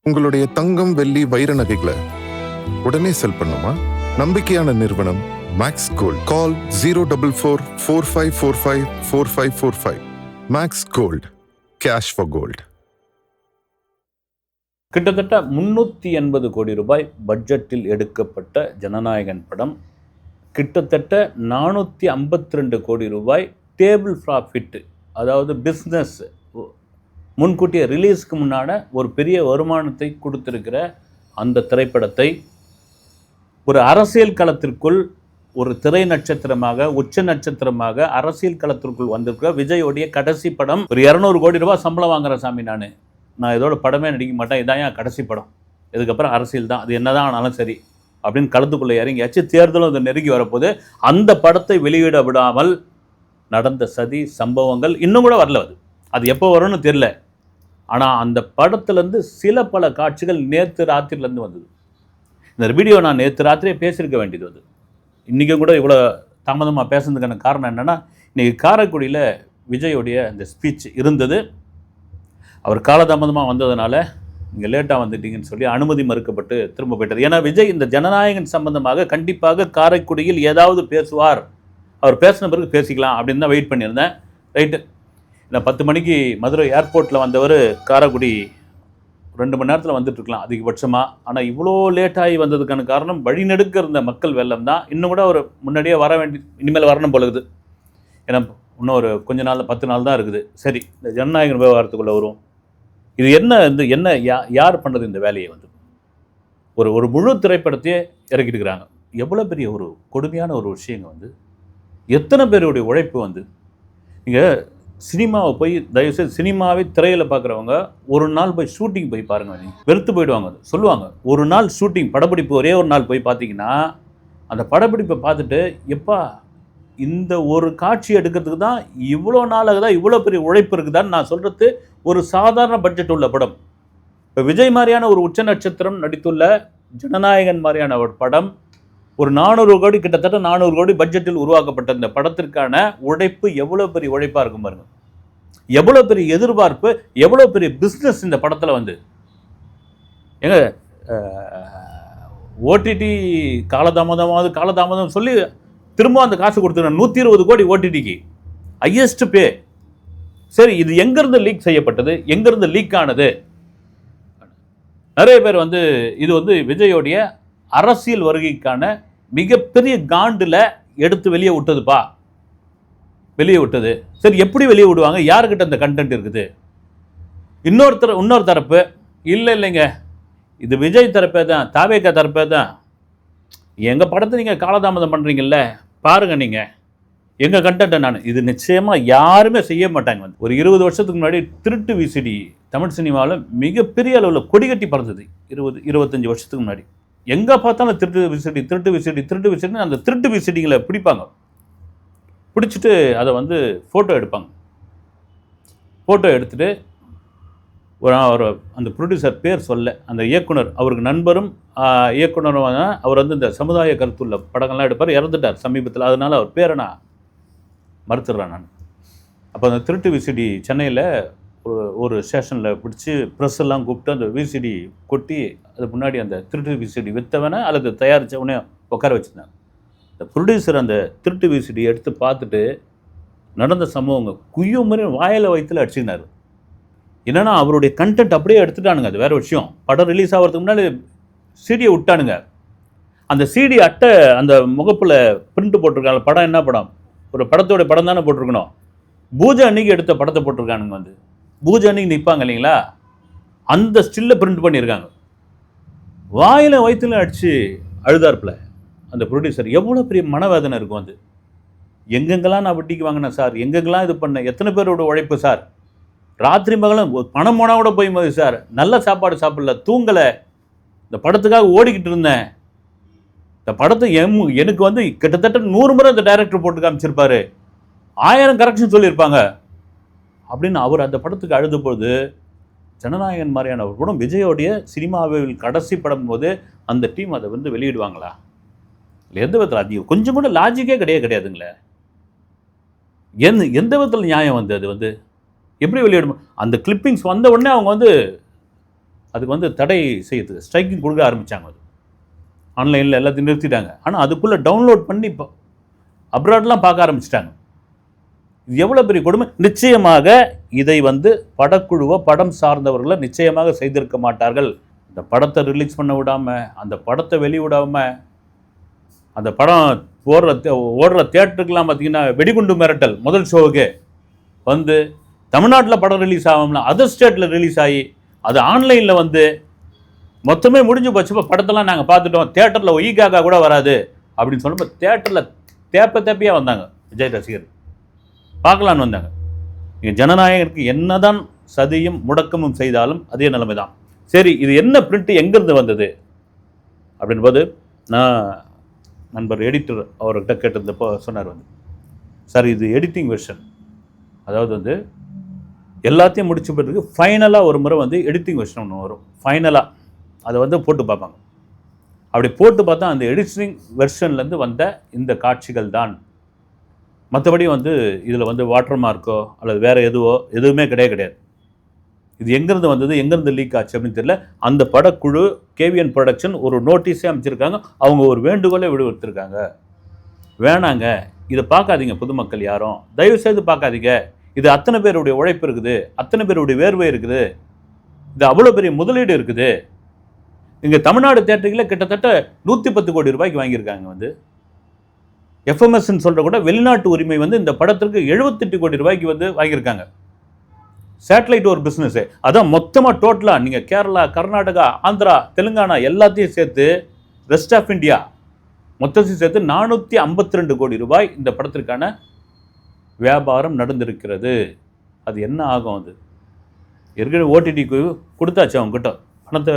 உங்களுடைய தங்கம், வெள்ளி, வைர நகைகளை உடனே செல் பண்ணுமா? நம்பிக்கையான நிறுவனம் Max Gold. Call 04445454545. Max Gold, cash for gold. கிட்டத்தட்ட 380 கோடி ரூபாய் பட்ஜெட்டில் எடுக்கப்பட்ட ஜனநாயகன் படம் கிட்டத்தட்ட 452 கோடி ரூபாய் டேபிள் ப்ராஃபிட், அதாவது பிஸ்னஸ் முன்கூட்டிய ரிலீஸ்க்கு முன்னாட ஒரு பெரிய வருமானத்தை கொடுத்திருக்கிற அந்த திரைப்படத்தை ஒரு அரசியல் களத்திற்குள் ஒரு திரை நட்சத்திரமாக, உச்ச நட்சத்திரமாக அரசியல் களத்திற்குள் வந்திருக்கிற விஜயோடைய கடைசி படம். ஒரு 200 கோடி ரூபாய் சம்பளம் வாங்குற சாமி, நான் இதோட படமே நடிக்க மாட்டேன், இதான் என் கடைசி படம், இதுக்கப்புறம் அரசியல் தான், அது என்னதான் ஆனாலும் சரி அப்படின்னு களத்துக்குள்ளே இறங்கியாச்சு. தேர்தலும் அது நெருங்கி வரப்போது. அந்த படத்தை வெளியிட விடாமல் நடந்த சதி சம்பவங்கள் இன்னும் கூட வரல. அது எப்போ வரும்னு தெரியல. ஆனால் அந்த படத்துலேருந்து சில பல காட்சிகள் நேற்று ராத்திரிலேருந்து வந்தது. இந்த வீடியோ நான் நேற்று ராத்திரியே பேசியிருக்க வேண்டியது. இன்றைக்கும் கூட இவ்வளோ தாமதமாக பேசுறதுக்கான காரணம் என்னென்னா, இன்றைக்கி காரைக்குடியில் விஜயோடைய அந்த ஸ்பீச் இருந்தது. அவர் காலதாமதமாக வந்ததுனால நீங்கள் லேட்டாக வந்துட்டீங்கன்னு சொல்லி அனுமதி மறுக்கப்பட்டு திரும்ப போயிட்டார். ஏன்னா விஜய் இந்த ஜனநாயகன் சம்பந்தமாக கண்டிப்பாக காரைக்குடியில் ஏதாவது பேசுவார், அவர் பேசின பிறகு பேசிக்கலாம் அப்படின்னு தான் வெயிட் பண்ணியிருந்தேன். ரைட்டு, இந்த 10 மணிக்கு மதுரை ஏர்போர்ட்டில் வந்தவர் காரைக்குடி 2 மணி நேரத்தில் வந்துட்டுருக்கலாம் அதிகபட்சமாக. ஆனால் இவ்வளோ லேட்டாகி வந்ததுக்கான காரணம் வழிநெடுக்க இருந்த மக்கள் வெள்ளம் தான். இன்னும் கூட அவர் முன்னாடியே வர இனிமேல் வரணும் போல இருக்குது. ஏன்னா இன்னும் ஒரு கொஞ்ச நாள் 10 நாள் தான் இருக்குது. சரி, இந்த ஜனநாயகன் விவகாரத்துக்குள்ளே வரும். இது என்ன யார் பண்ணுறது இந்த வேலையை? ஒரு முழு திரைப்படத்தையே இறக்கிட்டு இருக்கிறாங்க. எவ்வளோ பெரிய ஒரு கொடுமையான ஒரு விஷயங்க. எத்தனை பேருடைய உழைப்பு. நீங்கள் சினிமாவை போய் தயவுசெய்து சினிமாவை திரையில் பார்க்குறவங்க ஒரு நாள் போய் ஷூட்டிங் போய் பாருங்கள், வெறுத்து போயிடுவாங்க. சொல்லுவாங்க, ஒரு நாள் ஷூட்டிங் படப்பிடிப்பு ஒரே ஒரு நாள் போய் பார்த்தீங்கன்னா அந்த படப்பிடிப்பை பார்த்துட்டு, எப்பா இந்த ஒரு காட்சி எடுக்கிறதுக்கு தான் இவ்வளோ நாளாக தான் இவ்வளோ பெரிய உழைப்பு இருக்குதான்னு நான் சொல்கிறது. ஒரு சாதாரண பட்ஜெட் உள்ள படம். இப்போ விஜய் மாதிரியான ஒரு உச்ச நட்சத்திரம் நடித்துள்ள ஜனநாயகன் மாதிரியான ஒரு படம், ஒரு 400 கோடி, கிட்டத்தட்ட 400 கோடி பட்ஜெட்டில் உருவாக்கப்பட்ட இந்த படத்திற்கான உழைப்பு எவ்வளோ பெரிய உழைப்பாக இருக்கும் பாருங்க. எவ்வளோ பெரிய எதிர்பார்ப்பு, எவ்வளோ பெரிய பிஸ்னஸ் இந்த படத்தில். எங்க ஓடிடி காலதாமதம் சொல்லி திரும்ப அந்த காசு கொடுத்துருங்க. 120 கோடி ஓடிடிக்கு ஹையஸ்ட் பே. சரி, இது எங்கேருந்து லீக் செய்யப்பட்டது, எங்கேருந்து லீக் ஆனது? நிறைய பேர் இது விஜயோடைய அரசியல் வருகைக்கான மிகப்பெரிய காண்டில் எடுத்து வெளியே விட்டது. சரி, எப்படி வெளியே விடுவாங்க? யாருக்கிட்ட அந்த கண்டென்ட் இருக்குது? இன்னொரு தரப்பு இல்லைங்க, இது விஜய் தரப்பே தான், தாவேகா தரப்பே தான், எங்கள் படத்தை நீங்கள் காலதாமதம் பண்ணுறீங்கல்ல, பாருங்கள் நீங்கள் எங்கள் கண்டென்ட்டை இது நிச்சயமாக யாருமே செய்ய மாட்டாங்க. ஒரு 20 வருஷத்துக்கு முன்னாடி திருட்டு விசிடி தமிழ் சினிமாவில் மிகப்பெரிய அளவில் கொடிகட்டி பறந்தது. 25 வருஷத்துக்கு முன்னாடி எங்கே பார்த்தாலும் திருட்டு விசிடி அந்த திருட்டு விசிடிங்களை பிடிப்பாங்க. பிடிச்சிட்டு அதை ஃபோட்டோ எடுப்பாங்க. ஃபோட்டோ எடுத்துகிட்டு ஒரு அந்த ப்ரொடியூசர் பேர் சொல்ல, அந்த இயக்குனர், அவருக்கு நண்பரும் இயக்குனரும், அவர் இந்த சமுதாய கருத்துள்ள படங்கள்லாம் எடுப்பார். இறந்துட்டார் சமீபத்தில், அதனால் அவர் பேரை நான் மறுத்துடுறேன் நான். அப்போ அந்த திருட்டு விசிடி சென்னையில் ஒரு ஸ்டேஷனில் பிடிச்சி ப்ரெஸ் எல்லாம் கூப்பிட்டு அந்த விசிடி கொட்டி அது முன்னாடி அந்த திருட்டு விசிடி விற்றவனை அல்லது தயாரித்தவனே உட்கார வச்சுருந்தாங்க. இந்த ப்ரொடியூசர் அந்த திருட்டு விசிடி எடுத்து பார்த்துட்டு நடந்த சம்பவங்க குய்யும் மாதிரி வாயில் வயிற்றுல அடிச்சுக்கினார். என்னென்னா அவருடைய கண்டென்ட் அப்படியே எடுத்துட்டானுங்க. அது வேறு விஷயம். படம் ரிலீஸ் ஆகிறதுக்கு முன்னாடி சிடியை விட்டானுங்க. அந்த சிடி அட்டை அந்த முகப்பில் பிரிண்ட் போட்டிருக்காங்க. படம் என்ன படம்? ஒரு படத்தோடைய படம் தானே போட்டிருக்கணும். பூஜை அன்னைக்கு எடுத்த படத்தை போட்டிருக்கானுங்க. பூஜை அன்னைக்கு நிற்பாங்க இல்லைங்களா, அந்த ஸ்டில்லை பிரிண்ட் பண்ணியிருக்காங்க. வாயில் வயிற்றுல அடித்து அழுதார்ப்பில் அந்த ப்ரொடியூசர். எவ்வளோ பெரிய மனவேதனை இருக்கும். எங்கெங்கெல்லாம் நான் வட்டிக்கு வாங்கினேன் சார், எங்கெங்கெல்லாம் இது பண்ணேன், எத்தனை பேரோட உழைப்பு சார், ராத்திரி மகளும் பணம் போனால் கூட போய் போது சார், நல்ல சாப்பாடு சாப்பிடல, தூங்கலை, இந்த படத்துக்காக ஓடிக்கிட்டு இருந்தேன். இந்த படத்தை எனக்கு கிட்டத்தட்ட 100 முறை இந்த டைரக்டர் போட்டு காமிச்சிருப்பாரு, 1000 கரெக்ஷன் சொல்லியிருப்பாங்க அப்படின்னு அவர் அந்த படத்துக்கு அழுதுபோது, ஜனநாயகன் மாதிரியான ஒரு படம் விஜயோடைய சினிமாவில் கடைசி படம் போது அந்த டீம் அதை வெளியிடுவாங்களா? இல்லை, எந்த விதத்தில் அது கொஞ்சம் கூட லாஜிக்கே கிடையாதுங்களே. எந்த விதத்தில் நியாயம் அது எப்படி வெளியிடும்? அந்த கிளிப்பிங்ஸ் வந்த உடனே அவங்க அதுக்கு வந்து தடை செய்யுது, ஸ்ட்ரைக்கிங் கொடுக்க ஆரம்பித்தாங்க. அது ஆன்லைனில் எல்லாத்தையும் நிறுத்திட்டாங்க. ஆனால் அதுக்குள்ளே டவுன்லோட் பண்ணி இப்போ அப்ராட்லாம் பார்க்க ஆரம்பிச்சிட்டாங்க. இது எவ்வளோ பெரிய கொடுமை. நிச்சயமாக இதை வந்து படக்குழுவோ படம் சார்ந்தவர்களை நிச்சயமாக செய்திருக்க மாட்டார்கள். இந்த படத்தை ரிலீஸ் பண்ண விடாமல், அந்த படத்தை வெளிவிடாமல், அந்த படம் ஓடுற தியேட்டருக்கெல்லாம் பார்த்தீங்கன்னா வெடிகுண்டு மிரட்டல் முதல் ஷோவுக்கு வந்து தமிழ்நாட்டில் படம் ரிலீஸ் ஆகாமல் அதர் ஸ்டேட்டில் ரிலீஸ் ஆகி அது ஆன்லைனில் வந்து மொத்தமே முடிஞ்சு போச்சு. இப்போ படத்தெல்லாம் நாங்கள் பார்த்துட்டோம், தியேட்டரில் ஒய்காக்கா கூட வராது அப்படின்னு சொல்லும்போது தியேட்டரில் தேப்பையாக வந்தாங்க விஜய் ரசிகர், பார்க்கலான்னு வந்தாங்க. இங்கே ஜனநாயகருக்கு என்னதான் சதியும் முடக்கமும் செய்தாலும் அதே நிலைமை தான். சரி, இது என்ன பிரிண்ட் எங்கேருந்து வந்தது அப்படின் போது நான் நண்பர் எடிட்டர் அவர்கிட்ட கேட்டிருந்தப்போ சொன்னார் வந்து, சார் இது எடிட்டிங் வெர்ஷன், அதாவது வந்து எல்லாத்தையும் முடிச்ச பிறகு ஃபைனலாக ஒரு முறை வந்து எடிட்டிங் வெர்ஷன் ஒன்று வரும், ஃபைனலாக அதை வந்து போட்டு பார்ப்பாங்க. அப்படி போட்டு பார்த்தா அந்த எடிட்டிங் வெர்ஷன்லேருந்து வந்த இந்த காட்சிகள் தான், மற்றபடி வந்து இதில் வந்து வாட்டர் மார்க்கோ அல்லது வேறு எதுவுமே கிடையாது. இது எங்கேருந்து வந்தது, எங்கேருந்து லீக் ஆச்சு அப்படின்னு தெரியல. அந்த படக்குழு கேவிஎன் ப்ரொடக்ஷன் ஒரு நோட்டீஸே அமைச்சிருக்காங்க, அவங்க ஒரு வேண்டுகோளை விடுவித்திருக்காங்க, வேணாங்க இதை பார்க்காதீங்க பொதுமக்கள் யாரும், தயவுசெய்து பார்க்காதீங்க, இது அத்தனை பேருடைய உழைப்பு இருக்குது, அத்தனை பேருடைய வேர்வை இருக்குது, இது அவ்வளோ பெரிய முதலீடு இருக்குது. இங்கே தமிழ்நாடு தேட்டர்களில் கிட்டத்தட்ட 110 கோடி ரூபாய்க்கு வாங்கியிருக்காங்க. வந்து எஃப்எம்எஸ்ன்னு சொல்கிற கூட வெளிநாட்டு உரிமை வந்து இந்த படத்திற்கு 78 கோடி ரூபாய்க்கு வந்து வாங்கியிருக்காங்க. சேட்டலைட் ஒரு பிஸ்னஸ்ஸு, அதான் மொத்தமாக டோட்டலாக நீங்கள் கேரளா, கர்நாடகா, ஆந்திரா, தெலுங்கானா எல்லாத்தையும் சேர்த்து ரெஸ்ட் ஆஃப் இந்தியா மொத்தத்தையும் சேர்த்து 452 கோடி ரூபாய் இந்த படத்திற்கான வியாபாரம் நடந்திருக்கிறது. அது என்ன ஆகும்? அது ஏற்கனவே ஓடிடிக்கு கொடுத்தாச்சு, அவங்ககிட்ட பணத்தை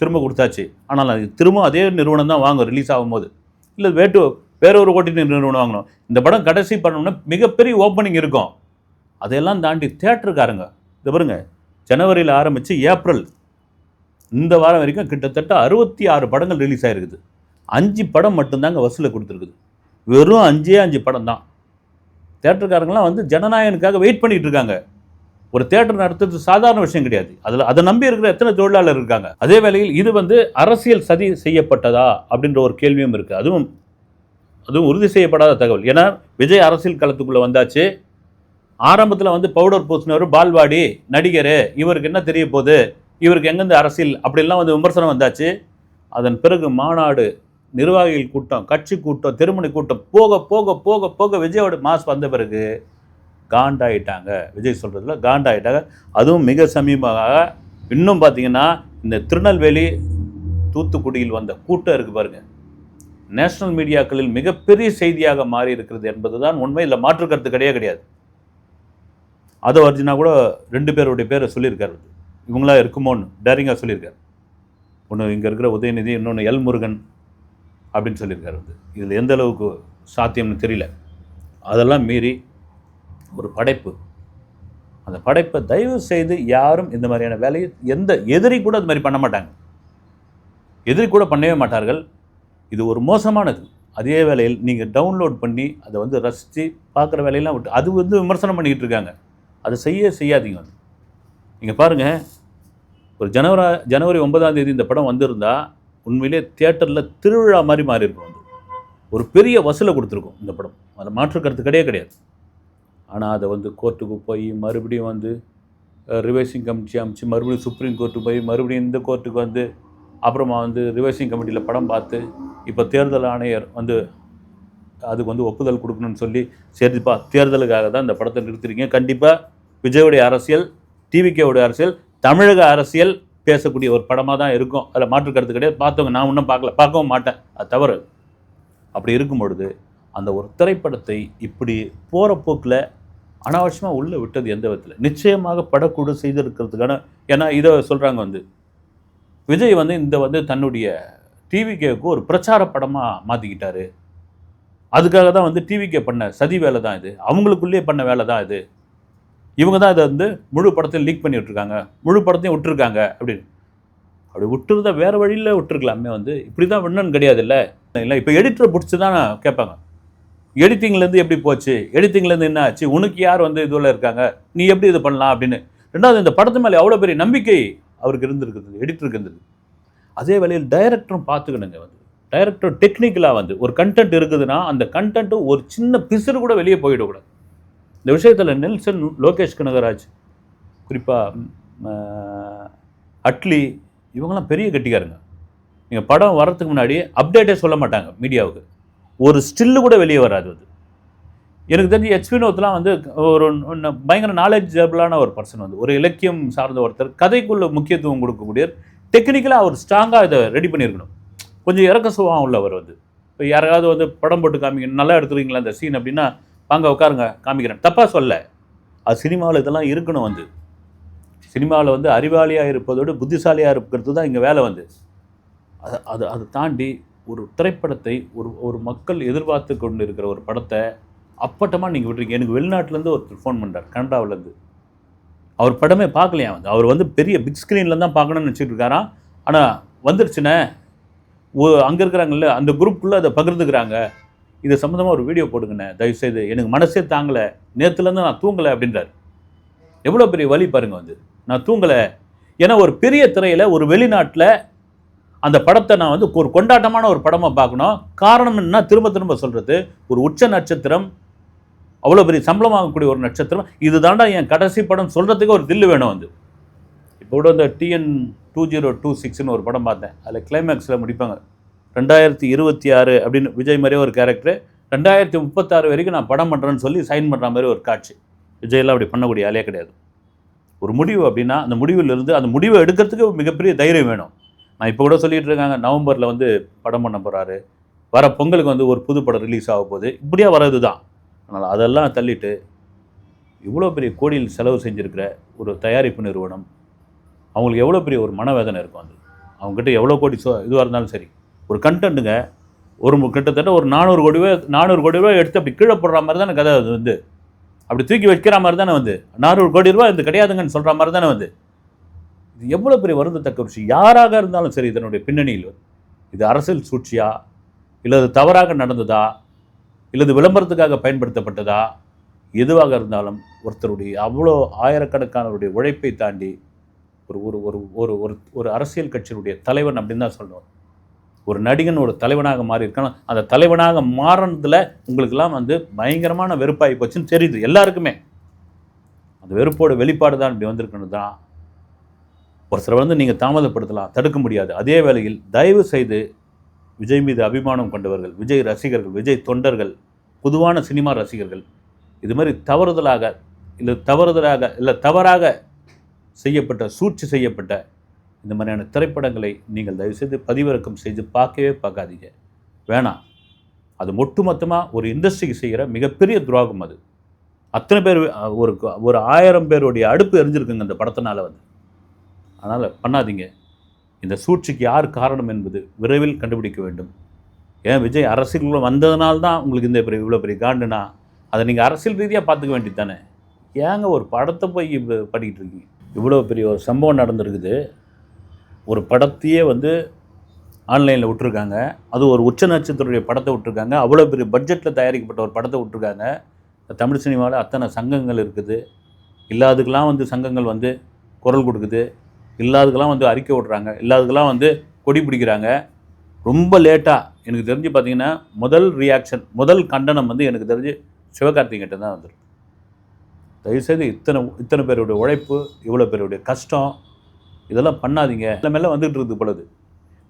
திரும்ப கொடுத்தாச்சு. ஆனால் அது திரும்ப அதே நிறுவனம் தான் வாங்கும் ரிலீஸ் ஆகும்போது, இல்லை வேற ஒரு ஓடிடி நிறுவனம் வாங்கணும். இந்த படம் கடைசி பண்ணணும்னா மிகப்பெரிய ஓப்பனிங் இருக்கும். அதையெல்லாம் தாண்டி தேட்டருக்காரங்க இது பாருங்க, ஜனவரியில் ஆரம்பித்து ஏப்ரல் இந்த வாரம் வரைக்கும் கிட்டத்தட்ட 66 படங்கள் ரிலீஸ் ஆகிருக்குது. 5 படம் மட்டும்தாங்க வசூலை கொடுத்துருக்குது. வெறும் 5 படம் தான். தேட்டருக்காரங்களாம் வந்து ஜனநாயகனுக்காக வெயிட் பண்ணிகிட்டு இருக்காங்க. ஒரு தேட்டர் நடத்துறது சாதாரண விஷயம் கிடையாது. அதில் அதை நம்பி இருக்கிற எத்தனை தொழிலாளர் இருக்காங்க. அதே வேளையில் இது வந்து அரசியல் சதி செய்யப்பட்டதா அப்படின்ற ஒரு கேள்வியும் இருக்குது. அதுவும் உறுதி செய்யப்படாத தகவல். ஏன்னா விஜய் அரசியல் களத்துக்குள்ளே வந்தாச்சு. ஆரம்பத்தில் வந்து பவுடர் பூசினவர், பால்வாடி நடிகர், இவருக்கு என்ன தெரிய போகுது, இவருக்கு எங்கேருந்து அரசியல் அப்படிலாம் வந்து விமர்சனம் வந்தாச்சு. அதன் பிறகு மாநாடு, நிர்வாகிகள் கூட்டம், கட்சி கூட்டம், திருமணி கூட்டம் போக போக போக போக விஜயோட மாஸ் வந்த பிறகு காண்டாயிட்டாங்க. விஜய் சொல்கிறதுல காண்டாயிட்டாங்க. அதுவும் மிக சமீபமாக இன்னும் பார்த்தீங்கன்னா இந்த திருநெல்வேலி, தூத்துக்குடியில் வந்த கூட்டம் இருக்குது பாருங்கள், நேஷனல் மீடியாக்களில் மிகப்பெரிய செய்தியாக மாறி இருக்கிறது என்பது தான் உண்மை. இல்லை மாற்று கருத்து கிடையாது. அதை அர்ஜுனா கூட 2 பேருடைய பேரை சொல்லியிருக்காரு, இவங்களா இருக்குமோன்னு டேரிங்காக சொல்லியிருக்காரு. ஒன்று இங்கே இருக்கிற உதயநிதி, இன்னொன்று எல் முருகன் அப்படின்னு சொல்லியிருக்காரு. இதில் எந்த அளவுக்கு சாத்தியம்னு தெரியல. அதெல்லாம் மீறி ஒரு படைப்பு, அந்த படைப்பை தயவு செய்து யாரும் இந்த மாதிரியான வேலையை எந்த எதிரி கூட அது மாதிரி பண்ண மாட்டாங்க. எதிரி கூட பண்ணவே மாட்டார்கள். இது ஒரு மோசமானது. அதே வேளையில் நீங்கள் டவுன்லோட் பண்ணி அதை வந்து ரசித்து பார்க்குற வேலையெல்லாம் விட்டு அது வந்து விமர்சனம் பண்ணிக்கிட்டு இருக்காங்க. அதை செய்யாதீங்க. வந்து நீங்கள் பாருங்கள், ஒரு ஜனவரி 9ஆம் தேதி இந்த படம் வந்திருந்தால் உண்மையிலே தியேட்டரில் திருவிழா மாதிரி மாறி இருக்கும். வந்து ஒரு பெரிய வசூலை கொடுத்துருக்கும் இந்த படம், அதில் மாற்று கருத்து கிடையாது. ஆனால் அதை வந்து கோர்ட்டுக்கு போய் மறுபடியும் வந்து ரிவைசிங் கமிட்டி அமைச்சு மறுபடியும் சுப்ரீம் கோர்ட்டுக்கு போய் மறுபடியும் இந்த கோர்ட்டுக்கு வந்து அப்புறமா வந்து ரிவைசிங் கமிட்டியில் படம் பார்த்து இப்போ தேர்தல் ஆணையர் வந்து அதுக்கு வந்து ஒப்புதல் கொடுக்கணும்னு சொல்லி, சரிப்பா தேர்தலுக்காக தான் இந்த படத்தை நிறுத்துறீங்க. கண்டிப்பாக விஜயோடைய அரசியல், டிவிகேவுடைய அரசியல், தமிழக அரசியல் பேசக்கூடிய ஒரு படமாக தான் இருக்கும். அதில் மாற்று கருத்து கிடையாது. பார்த்தவங்க நான் இன்னும் பார்க்கவும் மாட்டேன், அது தவறு. அப்படி இருக்கும் பொழுது அந்த ஒரு திரைப்படத்தை இப்படி போகிற போக்கில் அனாவசியமாக உள்ளே விட்டது எந்த விதத்தில்? நிச்சயமாக படக்குழு செய்திருக்கிறதுக்கான, ஏன்னா இதை சொல்கிறாங்க வந்து விஜய் வந்து இந்த வந்து தன்னுடைய டிவிகேவுக்கு ஒரு பிரச்சார படமாக மாற்றிக்கிட்டாரு. அதுக்காக தான் வந்து டிவிகே பண்ண சதி வேலை தான் இது, அவங்களுக்குள்ளேயே பண்ண வேலை தான் இது. இவங்க தான் இதை வந்து முழு படத்தையும் லீக் பண்ணி விட்டுருக்காங்க, முழு படத்தையும் விட்டுருக்காங்க அப்படின்னு. அப்படி விட்டுருந்தா வேறு வழியில் விட்டுருக்கலாமே. வந்து இப்படி தான் விடணும்னு கிடையாது. இல்லை இப்போ எடிட்டரை பிடிச்சி தான் கேட்பாங்க, எடிட்டிங்லேருந்து எப்படி போச்சு, எடிட்டிங்லேருந்து என்ன ஆச்சு, உனக்கு யார் வந்து இதில் இருக்காங்க, நீ எப்படி இது பண்ணலாம் அப்படின்னு. ரெண்டாவது இந்த படத்து மேலே அவ்வளோ பெரிய நம்பிக்கை அவருக்கு இருந்திருக்குது, எடிட்டருக்கு இருந்தது. அதே வேளையில் டைரக்டரும் பார்த்துக்கணுங்க வந்து. டைரக்டர் டெக்னிக்கலாக வந்து ஒரு கண்டென்ட் இருக்குதுன்னா அந்த கண்டென்ட்டு ஒரு சின்ன பிசுறு கூட வெளியே போயிடக்கூடாது. இந்த விஷயத்தில் நெல்சன், லோகேஷ் கனகராஜ், குறிப்பாக அட்லி, இவங்கெல்லாம் பெரிய கெட்டிக்காருங்க. நீங்கள் படம் வர்றதுக்கு முன்னாடி அப்டேட்டே சொல்ல மாட்டாங்க மீடியாவுக்கு. ஒரு ஸ்டில்லு கூட வெளியே வராது அது. எனக்கு தெரிஞ்சு எச் வினோத்லாம் வந்து ஒரு பயங்கர நாலேஜபிளான ஒரு பர்சன் வந்து, ஒரு இலக்கியம் சார்ந்த ஒருத்தர், கதைக்குள்ள முக்கியத்துவம் கொடுக்கக்கூடிய டெக்னிக்கலாக அவர் ஸ்ட்ராங்காக இதை ரெடி பண்ணியிருக்கணும். கொஞ்சம் இறக்க சுபாவம் உள்ளவர் வந்து. இப்போ யாராவது வந்து படம் போட்டு காமிங்க, நல்லா எடுத்துருக்கீங்களா அந்த சீன் அப்படின்னா, வாங்க உட்காருங்க காமிக்கிறேன், தப்பாக சொல்ல. அது சினிமாவில் இதெல்லாம் இருக்கணும் வந்து. சினிமாவில் வந்து அறிவாளியாக இருப்பதோடு புத்திசாலியாக இருக்கிறது தான் இங்கே வேலை வந்து. அதை தாண்டி ஒரு திரைப்படத்தை ஒரு மக்கள் எதிர்பார்த்து கொண்டு இருக்கிற ஒரு படத்தை அப்பட்டமாக நீங்கள் விட்டுருக்கீங்க. எனக்கு வெளிநாட்டிலேருந்து ஒருத்தர் ஃபோன் பண்ணுறார், கனடாவிலேருந்து. அவர் படமே பார்க்கலையா வந்து. அவர் வந்து பெரிய பிக் ஸ்க்ரீனில் தான் பார்க்கணும்னு வச்சுட்டு இருக்காராம். ஆனால் வந்துருச்சுண்ணே, அங்கே இருக்கிறாங்கல்ல அந்த குரூப்புக்குள்ளே அதை பகிர்ந்துக்கிறாங்க, இது சம்மந்தமாக ஒரு வீடியோ போடுங்கண்ணே தயவுசெய்து, எனக்கு மனசே தாங்கலை, நேற்றுலேருந்து நான் தூங்கலை அப்படின்றார். எவ்வளோ பெரிய வழி பாருங்கள் வந்து. நான் தூங்கலை ஏன்னா ஒரு பெரிய திரையில் ஒரு வெளிநாட்டில் அந்த படத்தை நான் வந்து ஒரு கொண்டாட்டமான ஒரு படமாக பார்க்கணும். காரணம் என்ன, திரும்ப திரும்ப சொல்கிறது, ஒரு உச்ச நட்சத்திரம், அவ்வளோ பெரிய சம்பளம் வாங்கக்கூடிய ஒரு நட்சத்திரம், இது தாண்டா என் கடைசி படம் சொல்கிறதுக்கு ஒரு தில்லு வேணும் வந்து. இப்போ கூட இந்த TN 2026ன்னு ஒரு படம் பார்த்தேன். அதில் கிளைமேக்ஸில் முடிப்பாங்க 2026 அப்படின்னு விஜய் மாதிரியே ஒரு கேரக்டர், 2036 வரைக்கும் நான் படம் பண்ணுறேன்னு சொல்லி சைன் பண்ணுற மாதிரி ஒரு காட்சி. விஜயெல்லாம் அப்படி பண்ணக்கூடிய ஆளே கிடையாது. ஒரு முடிவு அப்படின்னா அந்த முடிவிலிருந்து அந்த முடிவை எடுக்கிறதுக்கு மிகப்பெரிய தைரியம் வேணும். நான் இப்போ கூட சொல்லிகிட்டு இருக்காங்க, நவம்பரில் வந்து படம் பண்ண போகிறாரு, வர பொங்கலுக்கு வந்து ஒரு புது படம் ரிலீஸ் ஆக போகுது, இப்படியா வர்றது தான். அதனால் அதெல்லாம் தள்ளிட்டு இவ்வளோ பெரிய கோடியில் செலவு செஞ்சுருக்கிற ஒரு தயாரிப்பு நிறுவனம், அவங்களுக்கு எவ்வளோ பெரிய ஒரு மனவேதனை இருக்கும் அது. அவங்ககிட்ட எவ்வளோ கோடி இதுவாக இருந்தாலும் சரி, ஒரு கண்டென்ட்டுங்க கிட்டத்தட்ட ஒரு 400 கோடி ரூபாய் எடுத்து அப்படி கீழே போடுற மாதிரி தானே கதை. அது வந்து அப்படி தூக்கி வைக்கிற மாதிரி தானே வந்து 400 கோடி ரூபாய் இது கிடையாதுங்கன்னு சொல்கிற மாதிரி தானே வந்து. இது எவ்வளோ பெரிய வருந்தத்தக்க விஷயம். யாராக இருந்தாலும் சரி, இதனுடைய பின்னணியில் இது அரசியல் சூழ்ச்சியா, இல்லை அது தவறாக நடந்ததா, இல்லை இது விளம்பரத்துக்காக பயன்படுத்தப்பட்டதா, எதுவாக இருந்தாலும் ஒருத்தருடைய அவ்வளோ ஆயிரக்கணக்கானவருடைய உழைப்பை தாண்டி ஒரு ஒரு ஒரு ஒரு ஒரு ஒரு அரசியல் கட்சியினுடைய தலைவன் அப்படின்னு தான் சொல்லுவோம். ஒரு நடிகன் ஒரு தலைவனாக மாறி இருக்கான். அந்த தலைவனாக மாறினதில் உங்களுக்கெல்லாம் வந்து பயங்கரமான வெறுப்பாகி போச்சுன்னு தெரியுது எல்லாருக்குமே. அந்த வெறுப்போட வெளிப்பாடு தான் இப்படி வந்திருக்குன்னு தான். ஒருத்தரை வந்து நீங்கள் தாமதப்படுத்தலாம், தடுக்க முடியாது. அதே வேளையில் தயவு செய்து விஜய் மீது அபிமானம் கொண்டவர்கள், விஜய் ரசிகர்கள், விஜய் தொண்டர்கள், பொதுவான சினிமா ரசிகர்கள், இது மாதிரி தவறாக செய்யப்பட்ட, சூழ்ச்சி செய்யப்பட்ட இந்த மாதிரியான திரைப்படங்களை நீங்கள் தயவுசெய்து பதிவிறக்கம் செய்து பார்க்கவே பார்க்காதீங்க. வேணாம். அது ஒட்டுமொத்தமாக ஒரு இண்டஸ்ட்ரிக்கு செய்கிற மிகப்பெரிய துரோகம் அது. அத்தனை பேர் ஒரு 1000 பேருடைய அடுப்பு எரிஞ்சிருக்குங்க அந்த படத்தினால வந்து. அதனால் பண்ணாதீங்க. இந்த சூழ்ச்சிக்கு யார் காரணம் என்பது விரைவில் கண்டுபிடிக்க வேண்டும். ஏன் விஜய் அரசியலுக்குள்ள வந்ததுனால தான் உங்களுக்கு இந்த இவ்வளோ பெரிய காண்டுனா, அதை நீங்கள் அரசியல் ரீதியாக பார்த்துக்க வேண்டியது தானே. ஏங்க ஒரு படத்தை போய் பண்ணிக்கிட்டு இருக்கீங்க? இவ்வளோ பெரிய ஒரு சம்பவம் நடந்திருக்குது. ஒரு படத்தையே வந்து ஆன்லைனில் விட்டுருக்காங்க. அது ஒரு உச்ச நட்சத்திரத்துடைய படத்தை விட்டுருக்காங்க. அவ்வளோ பெரிய பட்ஜெட்டில் தயாரிக்கப்பட்ட ஒரு படத்தை விட்டுருக்காங்க. தமிழ் சினிமாவில் அத்தனை சங்கங்கள் இருக்குது. இல்லாததுக்கெல்லாம் வந்து சங்கங்கள் வந்து குரல் கொடுக்குது, இல்லாததுக்கெல்லாம் வந்து அறிக்கை விடுறாங்க, இல்லாததுக்கெல்லாம் வந்து கொடி பிடிக்கிறாங்க. ரொம்ப லேட்டாக எனக்கு தெரிஞ்சு பார்த்தீங்கன்னா முதல் கண்டனம் வந்து எனக்கு தெரிஞ்சு சிவகார்த்திகிட்ட தான் வந்துருக்கு. தயவுசெய்து இத்தனை பேருடைய உழைப்பு, இவ்வளோ பேருடைய கஷ்டம், இதெல்லாம் பண்ணாதீங்க. எல்லாமே வந்துகிட்டு இருக்குது பொழுது.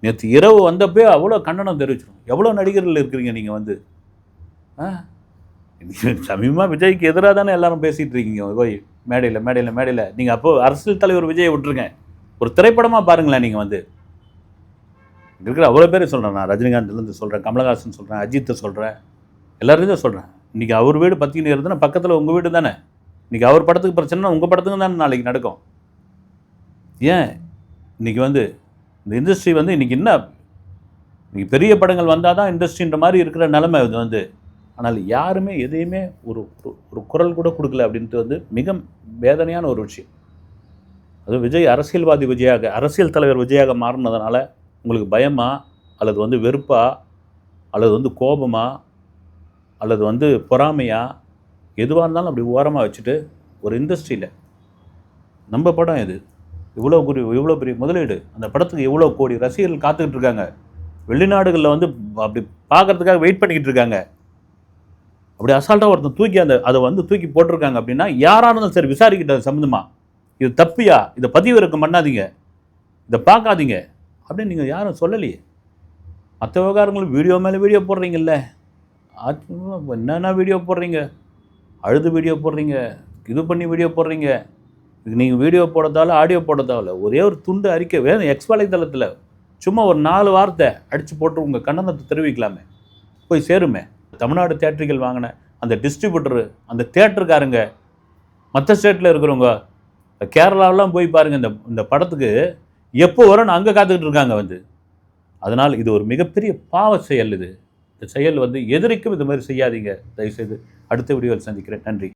நேற்று இரவு வந்தப்போ அவ்வளோ கண்டனம் தெரிவிச்சிடும். எவ்வளோ நடிகர்கள் இருக்கிறீங்க நீங்கள் வந்து. சமீபமாக விஜய்க்கு எதிராக தானே எல்லாரும் பேசிகிட்டு இருக்கீங்க போய் மேடையில். நீங்கள் அப்போது அரசியல் தலைவர் விஜயை விட்டுருங்க, ஒரு திரைப்படமாக பாருங்களேன். நீங்கள் வந்து இருக்கிற அவ்வளோ பேர் சொல்கிறேன். நான் ரஜினிகாந்த்லேருந்து சொல்கிறேன், கமலஹாசன் சொல்கிறேன், அஜித்தை சொல்கிறேன், எல்லாரையும் தான் சொல்கிறேன். இன்றைக்கி அவர் வீடு பற்றின்னு இருந்ததுன்னா பக்கத்தில் உங்கள் வீடு தானே. இன்றைக்கி அவர் படத்துக்கு பிரச்சனைனா உங்கள் படத்துக்கு தானே நாளைக்கு நடக்கும். ஏன் இன்றைக்கி வந்து இந்த இண்டஸ்ட்ரி வந்து இன்றைக்கி இன்றைக்கி பெரிய படங்கள் வந்தால் தான் இண்டஸ்ட்ரின்ற மாதிரி இருக்கிற நிலைமை இது வந்து. ஆனால் யாருமே எதையுமே ஒரு ஒரு குரல் கூட கொடுக்கல அப்படின்ட்டு வந்து மிக வேதனையான ஒரு விஷயம். அது விஜய் அரசியல்வாதி விஜயாக, அரசியல் தலைவர் விஜயாக மாறினதுனால உங்களுக்கு பயமா, அல்லது வந்து வெறுப்பா, அல்லது வந்து கோபமா, அல்லது வந்து பொறாமையா, எதுவாக இருந்தாலும் அப்படி ஓரமாக வச்சுட்டு ஒரு இண்டஸ்ட்ரியில் நம்ம படம் இது, இவ்வளோ பெரிய முதலீடு, அந்த படத்துக்கு இவ்வளோ கோடி ரசிகர்கள் காத்துக்கிட்டு இருக்காங்க, வெளிநாடுகளில் வந்து அப்படி பார்க்கறதுக்காக வெயிட் பண்ணிக்கிட்டு இருக்காங்க. அப்படி அசால்ட்டாக ஒருத்தன் தூக்கி அதை வந்து தூக்கி போட்டிருக்காங்க அப்படின்னா யாராக இருந்தாலும் சரி விசாரிக்கிட்ட சம்மந்தமா, இது தப்பியா, இதை பதிவிறக்கம் பண்ணாதீங்க, இதை பார்க்காதீங்க அப்படின்னு நீங்கள் யாரும் சொல்லலையே. மற்ற விவகாரங்களும் வீடியோ மேலே வீடியோ போடுறீங்கல்ல, என்னென்ன வீடியோ போடுறீங்க, அழுது வீடியோ போடுறீங்க, இது பண்ணி வீடியோ போடுறீங்க. நீங்கள் வீடியோ போடுறதால ஆடியோ போடுறதால ஒரே ஒரு துண்டு அறிக்கை வேணும் எக்ஸ் வலைத்தளத்தில் சும்மா ஒரு 4 வார்த்தை அடித்து போட்டு உங்கள் கண்டனத்தை தெரிவிக்கலாமே, போய் சேருமே. தமிழ்நாடு தியேட்டர்கள் வாங்கின அந்த டிஸ்ட்ரிபியூட்டரு, அந்த தியேட்டருக்காரங்க, மற்ற ஸ்டேட்டில் இருக்கிறவங்க, கேரளாவெலாம் போய் பாருங்கள், இந்த படத்துக்கு எப்போ வரும்னு அங்கே காத்துக்கிட்டு இருக்காங்க வந்து. அதனால் இது ஒரு மிகப்பெரிய பாவ செயல். இந்த செயல் வந்து எதிரிக்கும் இது மாதிரி செய்யாதீங்க தயவுசெய்து. அடுத்த வீடியோவில் சந்திக்கிறேன். நன்றி.